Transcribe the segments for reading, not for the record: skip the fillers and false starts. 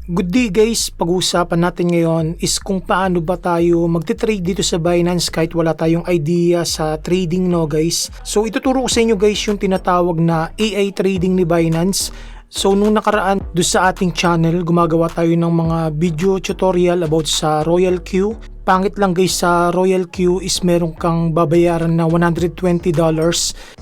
Good day guys, pag-uusapan natin ngayon is kung paano ba tayo magte-trade dito sa Binance kahit wala tayong idea sa trading guys. So ituturo ko sa inyo guys yung tinatawag na AI trading ni Binance. So nung nakaraan doon sa ating channel, gumagawa tayo ng mga video tutorial about sa Royal Q. Pangit lang guys, sa Royal Q is meron kang babayaran na $120.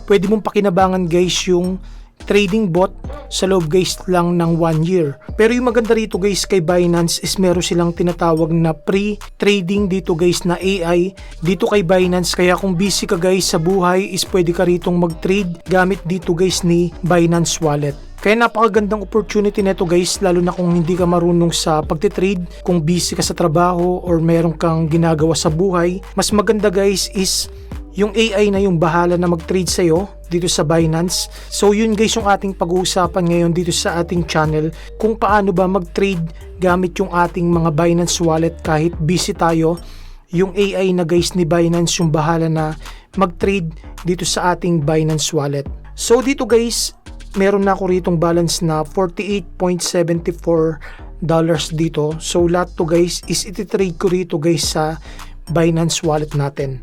Pwede mong pakinabangan guys yung trading bot sa loob guys lang ng 1 year. Pero yung maganda rito guys kay Binance is meron silang tinatawag na pre-trading dito guys na AI dito kay Binance. Kaya kung busy ka guys sa buhay is pwede ka ritong mag-trade gamit dito guys ni Binance Wallet. Kaya napakagandang opportunity nito guys, lalo na kung hindi ka marunong sa pagtitrade, kung busy ka sa trabaho or meron kang ginagawa sa buhay. Mas maganda guys is yung AI na yung bahala na mag-trade sa'yo dito sa Binance. So yun guys yung ating pag-uusapan ngayon dito sa ating channel, kung paano ba mag-trade gamit yung ating mga Binance wallet kahit busy tayo. Yung AI na guys ni Binance yung bahala na mag-trade dito sa ating Binance wallet. So dito guys, meron na ako ritong balance na $48.74 dito. So lahat to guys is ititrade ko rito guys sa Binance wallet natin.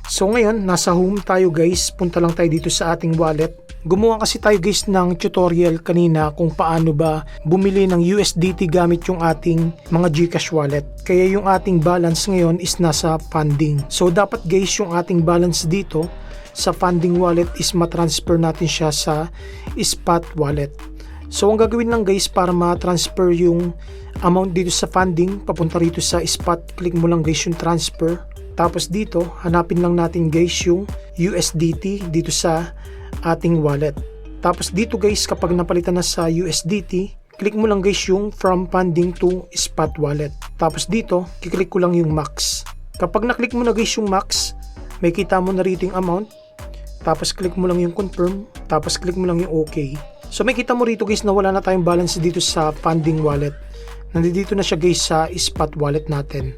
So ngayon, nasa home tayo guys, punta lang tayo dito sa ating wallet. Gumawa kasi tayo guys ng tutorial kanina kung paano ba bumili ng USDT gamit yung ating mga GCash wallet. Kaya yung ating balance ngayon is nasa funding. So dapat guys yung ating balance dito sa funding wallet is matransfer natin siya sa spot wallet. So ang gagawin lang guys para ma-transfer yung amount dito sa funding papunta rito sa spot, click mo lang guys yung transfer. Tapos dito, hanapin lang natin guys yung USDT dito sa ating wallet. Tapos dito guys, kapag napalitan na sa USDT, click mo lang guys yung from funding to spot wallet. Tapos dito, kiklik ko lang yung max. Kapag naklik mo na guys yung max, may kita mo na rito yung amount. Tapos click mo lang yung confirm. Tapos click mo lang yung OK. So may kita mo rito guys na wala na tayong balance dito sa funding wallet. Nandito na siya guys sa spot wallet natin.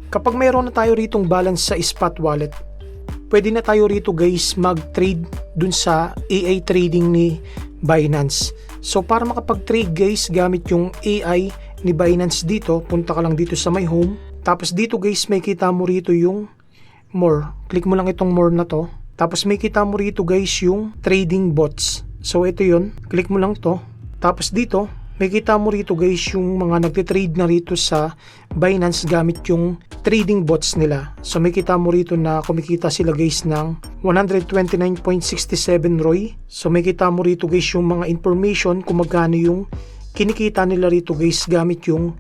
Kapag mayroon na tayo ritong balance sa spot wallet, pwede na tayo rito guys mag-trade dun sa AI trading ni Binance. So para makapag-trade guys gamit yung AI ni Binance dito, punta ka lang dito sa my home. Tapos dito guys may kita mo rito yung more. Click mo lang itong more na to. Tapos may kita mo rito guys yung trading bots. So ito yun, click mo lang to. Tapos dito may kita mo rito guys yung mga nagtitrade na rito sa Binance gamit yung trading bots nila. So may kita mo rito na kumikita sila guys ng 129.67 ROI. So may kita mo rito guys yung mga information kung magkano yung kinikita nila rito guys gamit yung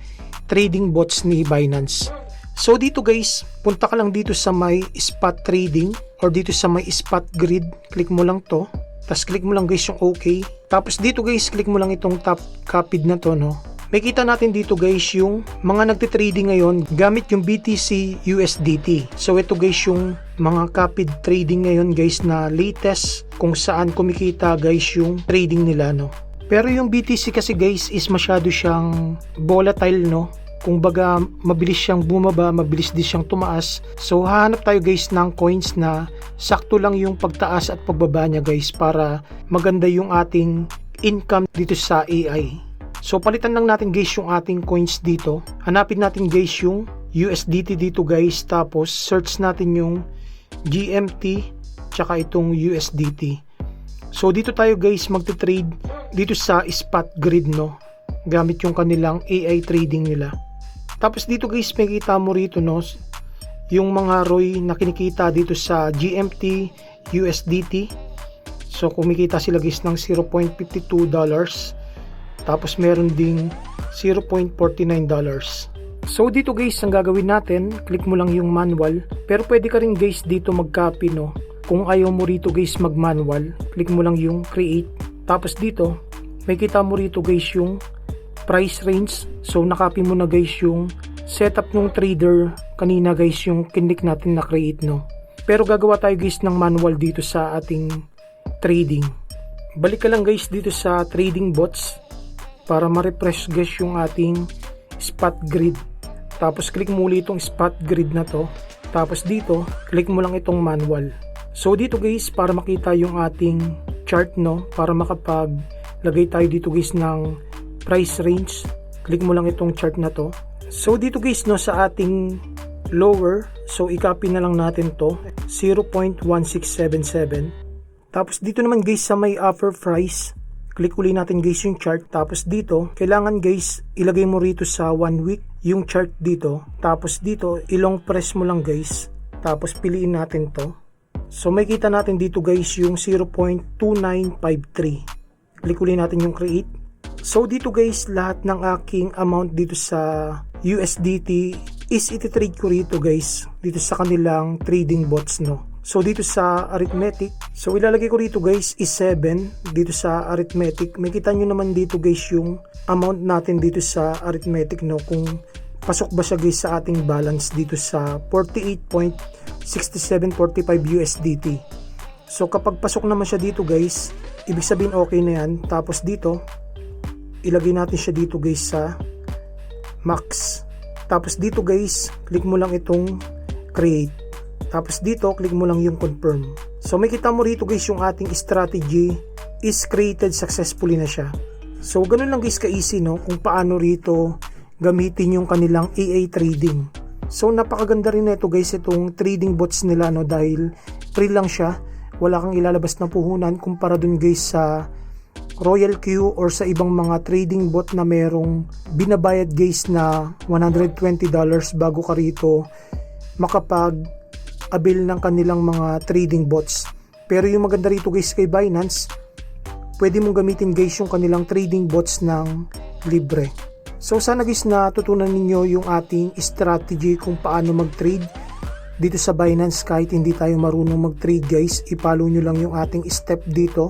trading bots ni Binance. So dito guys, punta ka lang dito sa may spot trading or dito sa may spot grid. Click mo lang to. Tapos click mo lang guys yung OK. Tapos dito guys, click mo lang itong top copied na to, no. May kita natin dito guys yung mga nagtitrading ngayon gamit yung BTC USDT. So ito guys yung mga copied trading ngayon guys na latest kung saan kumikita guys yung trading nila, no. Pero yung BTC kasi guys is masyado siyang volatile, no. Kung baga mabilis siyang bumaba, mabilis din siyang tumaas. So hahanap tayo guys ng coins na sakto lang yung pagtaas at pagbaba niya guys para maganda yung ating income dito sa AI. So palitan lang natin guys yung ating coins dito. Hanapin natin guys yung USDT dito guys, tapos search natin yung GMT tsaka itong USDT. So dito tayo guys magte-trade dito sa spot grid, no, gamit yung kanilang AI trading nila. Tapos dito guys may kita mo rito, no, yung mga ROI na kinikita dito sa GMT USDT. So kumikita sila guys ng $0.52. Tapos meron ding $0.49. So dito guys ang gagawin natin, click mo lang yung manual. Pero pwede ka rin guys dito mag-copy, no. Kung ayaw mo rito guys mag-manual, click mo lang yung create. Tapos dito may kita mo rito guys yung price range. So nakopy mo na guys yung setup ng trader kanina guys yung kinlik natin na create, no. Pero gagawa tayo guys ng manual dito sa ating trading. Balik ka lang guys dito sa trading bots para ma-refresh guys yung ating spot grid. Tapos click mo ulit itong spot grid na to. Tapos dito click mo lang itong manual. So dito guys para makita yung ating chart, no, para makapaglagay tayo dito guys ng price range, click mo lang itong chart na to. So dito guys no, sa ating lower, so i-copy na lang natin to, 0.1677. Tapos dito naman guys sa may offer price, click uli natin guys yung chart. Tapos dito, kailangan guys ilagay mo rito sa 1 week yung chart dito. Tapos dito, ilong press mo lang guys. Tapos piliin natin to. So may kita natin dito guys yung 0.2953. Click uli natin yung create. So dito guys, lahat ng aking amount dito sa USDT is ititrade ko rito guys, dito sa kanilang trading bots no. So dito sa arithmetic, so ilalagay ko rito guys is 7 dito sa arithmetic. May kita nyo naman dito guys yung amount natin dito sa arithmetic no, kung pasok ba siya guys sa ating balance dito sa 48.6745 USDT. So kapag pasok naman siya dito guys, ibig sabihin okay na yan. Tapos dito, ilagay natin siya dito guys sa max. Tapos dito guys, click mo lang itong create. Tapos dito, click mo lang yung confirm. So may kita mo rito guys yung ating strategy is created successfully na siya. So ganun lang guys ka-easy no, kung paano rito gamitin yung kanilang AA trading. So napakaganda rin nito guys itong trading bots nila no, dahil free lang siya. Wala kang ilalabas na puhunan kumpara dun guys sa Royal Q or sa ibang mga trading bot na merong binabayad guys na $120 bago ka rito makapag-avail ng kanilang mga trading bots. Pero yung maganda rito guys kay Binance, pwede mong gamitin guys yung kanilang trading bots ng libre. So sana guys natutunan ninyo yung ating strategy kung paano mag-trade dito sa Binance. Kahit hindi tayo marunong mag-trade guys, i-follow nyo lang yung ating step dito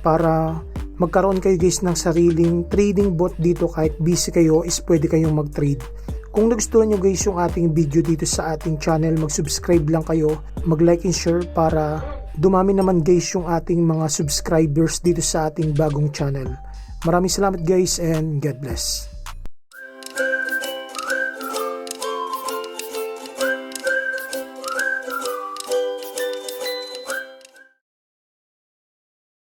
para magkaroon kayo guys ng sariling trading bot dito. Kahit busy kayo is pwede kayong mag-trade. Kung nagustuhan nyo guys yung ating video dito sa ating channel, mag-subscribe lang kayo, mag-like and share para dumami naman guys yung ating mga subscribers dito sa ating bagong channel. Maraming salamat guys and God bless.